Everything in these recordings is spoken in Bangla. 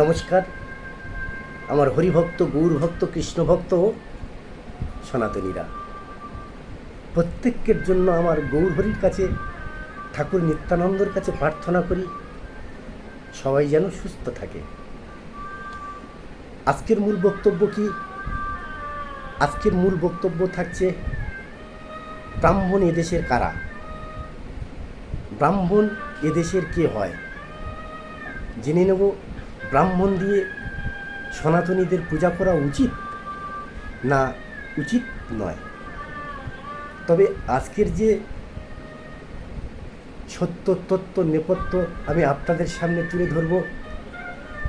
নমস্কার। আমার হরিভক্ত, গৌরভক্ত, কৃষ্ণভক্ত সনাতনীরা, প্রত্যেকের জন্য আমার গৌরহরির কাছে, ঠাকুর নিত্যানন্দর কাছে প্রার্থনা করি সবাই যেন সুস্থ থাকে। আজকের মূল বক্তব্য কি? আজকের মূল বক্তব্য থাকছে ব্রাহ্মণ এদেশের কারা, ব্রাহ্মণ এদেশের কে হয় জেনে নেব। ব্রাহ্মণ দিয়ে সনাতনীদের পূজা করা উচিত না উচিত নয়। তবে আজকের যে সত্য তত্ত্ব নেপথ্য আমি আপনাদের সামনে তুলে ধরব,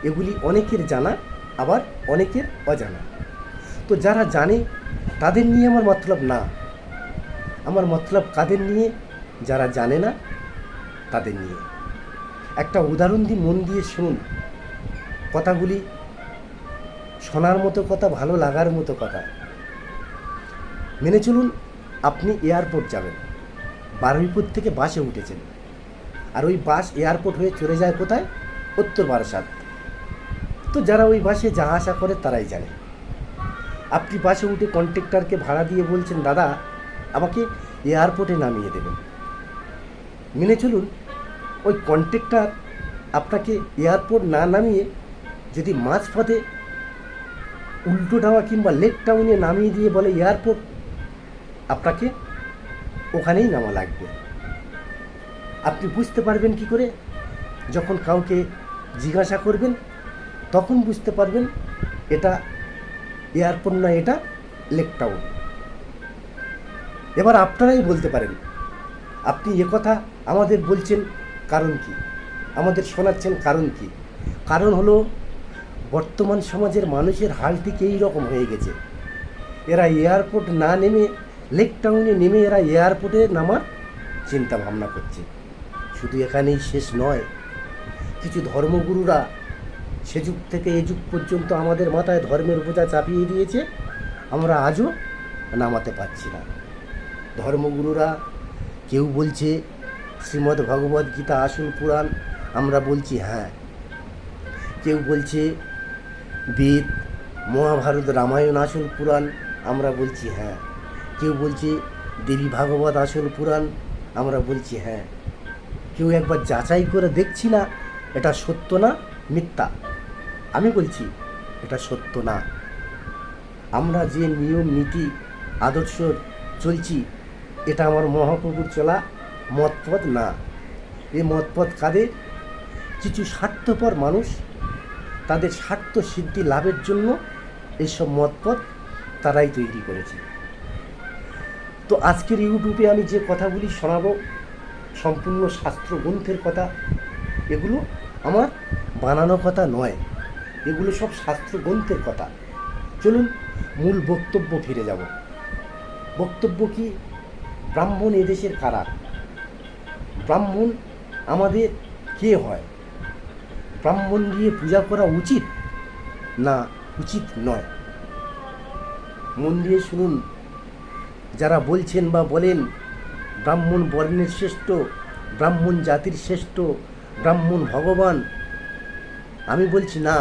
এগুলি অনেকের জানা আবার অনেকের অজানা। তো যারা জানে তাদের নিয়ে আমার মতলব না, আমার মতলব কাদের নিয়ে? যারা জানে না তাদের নিয়ে। একটা উদাহরণ দিই, মন দিয়ে শুনুন। কথাগুলি শোনার মতো কথা, ভালো লাগার মতো কথা। মেনে চলুন, আপনি এয়ারপোর্ট যাবেন, বারুইপুর থেকে বাসে উঠেছেন, আর ওই বাস এয়ারপোর্ট হয়ে চলে যায় কোথায়? উত্তর বারাসাত। তো যারা ওই বাসে যা আসা করে তারাই জানে। আপনি বাসে উঠে কন্ট্রাক্টরকে ভাড়া দিয়ে বলছেন, দাদা আমাকে এয়ারপোর্টে নামিয়ে দেবেন। মেনে চলুন, ওই কন্ট্রাক্টর আপনাকে এয়ারপোর্ট না নামিয়ে যদি মাঝপথে উল্টোডাওয়া কিংবা লেক টাউনে নামিয়ে দিয়ে বলে এয়ারপোর্ট, আপনাকে ওখানেই নামা লাগবে। আপনি বুঝতে পারবেন কি করে? যখন কাউকে জিজ্ঞাসা করবেন তখন বুঝতে পারবেন এটা এয়ারপোর্ট না, এটা লেক টাউন। এবার আপনারাই বলতে পারেন, আপনি কথা আমাদের বলছেন কারণ কি, আমাদের শোনাচ্ছেন কারণ কি? কারণ হলো বর্তমান সমাজের মানুষের হাল ঠিক এই রকম হয়ে গেছে। এরা এয়ারপোর্ট না নেমে লেক টাউনে নেমে এরা এয়ারপোর্টে নামার চিন্তা ভাবনা করছে। শুধু এখানেই শেষ নয়, কিছু ধর্মগুরুরা সে যুগ থেকে এ যুগ পর্যন্ত আমাদের মাথায় ধর্মের বোঝা চাপিয়ে দিয়েছে, আমরা আজও নামাতে পারছি না। ধর্মগুরুরা কেউ বলছে শ্রীমদ্ ভগবদ্ গীতা আসল পুরাণ, আমরা বলছি হ্যাঁ। কেউ বলছে বেদ, মহাভারত, রামায়ণ আসল পুরাণ, আমরা বলছি হ্যাঁ। কেউ বলছে দেবী ভাগবত আসল পুরাণ, আমরা বলছি হ্যাঁ। কেউ একবার যাচাই করে দেখছি না এটা সত্য না মিথ্যা? আমি বলছি এটা সত্য না। আমরা যে নিয়ম নীতি আদর্শ চলছি, এটা আমার মহাপ্রভুর চলা মতপথ না। এই মতপথ কাদের? কিছু স্বার্থপর মানুষ তাদের স্বার্থ সিদ্ধি লাভের জন্য এইসব মতপথ তারাই তৈরি করেছে। তো আজকের ইউটিউবে আমি যে কথাগুলি শোনাবো সম্পূর্ণ শাস্ত্র গ্রন্থের কথা। এগুলো আমার বানানো কথা নয়, এগুলো সব শাস্ত্র গ্রন্থের কথা। চলুন মূল বক্তব্য ফিরে যাব। বক্তব্য কি? ব্রাহ্মণ এদেশের কারা, ব্রাহ্মণ আমাদের কে হয়, ব্রাহ্মণ দিয়ে পূজা করা উচিত না উচিত নয়? মন দিয়ে শুনুন। যারা বলছেন বা বলেন ব্রাহ্মণ বর্ণের শ্রেষ্ঠ, ব্রাহ্মণ জাতির শ্রেষ্ঠ, ব্রাহ্মণ ভগবান, আমি বলছি না,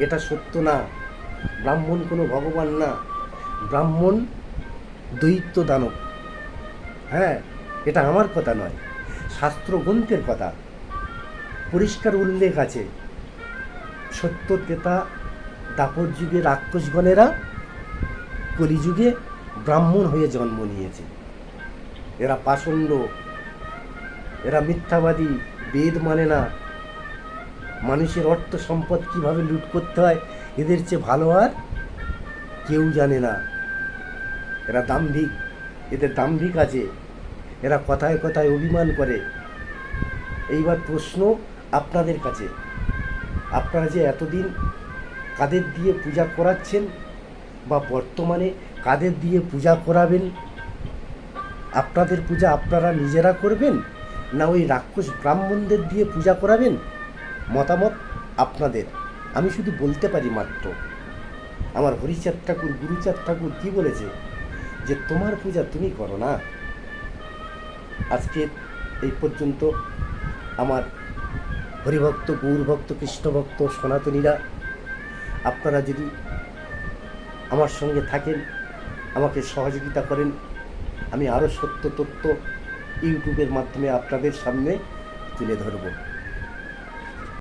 এটা সত্য না। ব্রাহ্মণ কোনো ভগবান না, ব্রাহ্মণ দৈত্য দানব। হ্যাঁ, এটা আমার কথা নয়, শাস্ত্র গ্রন্থের কথা। পরিষ্কার উল্লেখ আছে, সত্য ত্রেতা দাপর যুগে রাক্ষসগণেরা কলিযুগে ব্রাহ্মণ হয়ে জন্ম নিয়েছে। এরা পাষণ্ড, এরা মিথ্যাবাদী, বেদ মানে না, মানুষের অর্থ সম্পদ কীভাবে লুট করতে হয় এদের চেয়ে ভালো আর কেউ জানে না। এরা দাম্ভিক, এদের দাম্ভিক আছে, এরা কথায় কথায় অভিমান করে। এইবার প্রশ্ন আপনাদের কাছে, আপনারা যে এতদিন কাদের দিয়ে পূজা করাচ্ছেন বা বর্তমানে কাদের দিয়ে পূজা করাবেন? আপনাদের পূজা আপনারা নিজেরা করবেন না ওই রাক্ষস ব্রাহ্মণদের দিয়ে পূজা করাবেন? মতামত আপনাদের। আমি শুধু বলতে পারি মাত্র, আমার হরিচাঁদ ঠাকুর, গুরুচাঁদ ঠাকুর কী বলেছে, যে তোমার পূজা তুমি করো না। আজকে এই পর্যন্ত আমার হরিভক্ত, গৌরভক্ত, কৃষ্ণভক্ত, সনাতনীরা আপনারা যদি আমার সঙ্গে থাকেন, আমাকে সহযোগিতা করেন, আমি আরও সত্য তথ্য ইউটিউবের মাধ্যমে আপনাদের সামনে তুলে ধরব।